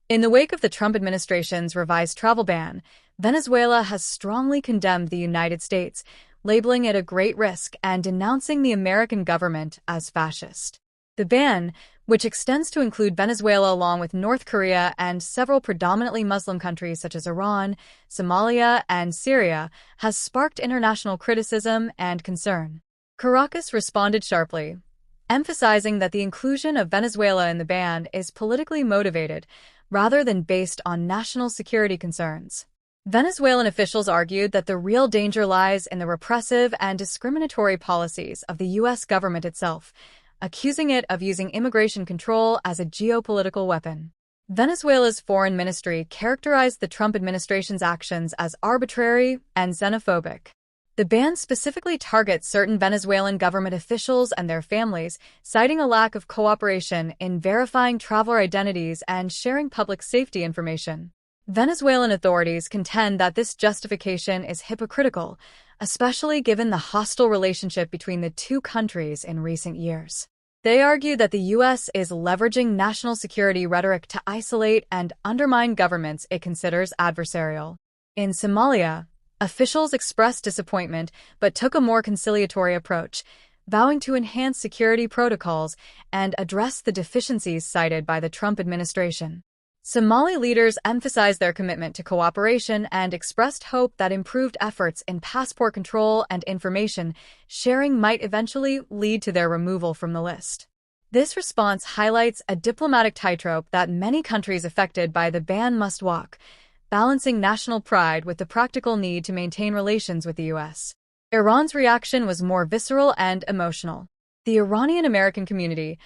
In the wake of the Trump administration's revised travel ban, Venezuela has strongly condemned the United States, labeling it a great risk and denouncing the American government as fascist. The ban, which extends to include Venezuela along with North Korea and several predominantly Muslim countries such as Iran, Somalia, and Syria, has sparked international criticism and concern. Caracas responded sharply, emphasizing that the inclusion of Venezuela in the ban is politically motivated rather than based on national security concerns. Venezuelan officials argued that the real danger lies in the repressive and discriminatory policies of the U.S. government itself, accusing it of using immigration control as a geopolitical weapon. Venezuela's foreign ministry characterized the Trump administration's actions as arbitrary and xenophobic. The ban specifically targets certain Venezuelan government officials and their families, citing a lack of cooperation in verifying traveler identities and sharing public safety information. Venezuelan authorities contend that this justification is hypocritical, especially given the hostile relationship between the two countries in recent years. They argue that the U.S. is leveraging national security rhetoric to isolate and undermine governments it considers adversarial. In Somalia, officials expressed disappointment but took a more conciliatory approach, vowing to enhance security protocols and address the deficiencies cited by the Trump administration. Somali leaders emphasized their commitment to cooperation and expressed hope that improved efforts in passport control and information sharing might eventually lead to their removal from the list. This response highlights a diplomatic tightrope that many countries affected by the ban must walk, balancing national pride with the practical need to maintain relations with the U.S. Iran's reaction was more visceral and emotional. The Iranian-American community,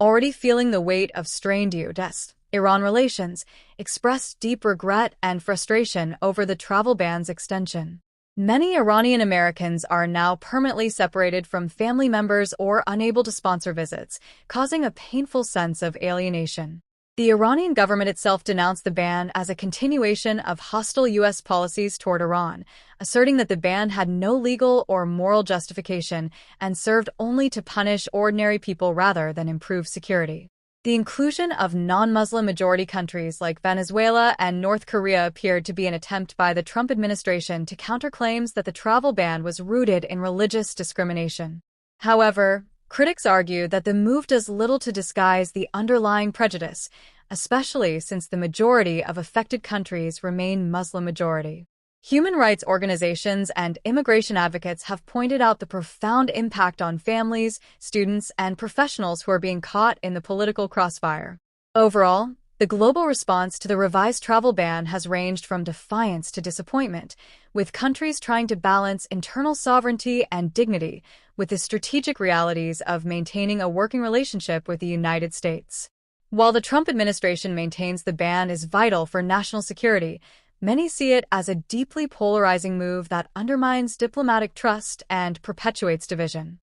already feeling the weight of strained U.S.-Iran relations, expressed deep regret and frustration over the travel ban's extension. Many Iranian Americans are now permanently separated from family members or unable to sponsor visits, causing a painful sense of alienation. The Iranian government itself denounced the ban as a continuation of hostile U.S. policies toward Iran, asserting that the ban had no legal or moral justification and served only to punish ordinary people rather than improve security. The inclusion of non-Muslim majority countries like Venezuela and North Korea appeared to be an attempt by the Trump administration to counter claims that the travel ban was rooted in religious discrimination. However, critics argue that the move does little to disguise the underlying prejudice, especially since the majority of affected countries remain Muslim majority. Human rights organizations and immigration advocates have pointed out the profound impact on families, students, and professionals who are being caught in the political crossfire. Overall, the global response to the revised travel ban has ranged from defiance to disappointment, with countries trying to balance internal sovereignty and dignity with the strategic realities of maintaining a working relationship with the United States. While the Trump administration maintains the ban is vital for national security, many see it as a deeply polarizing move that undermines diplomatic trust and perpetuates division.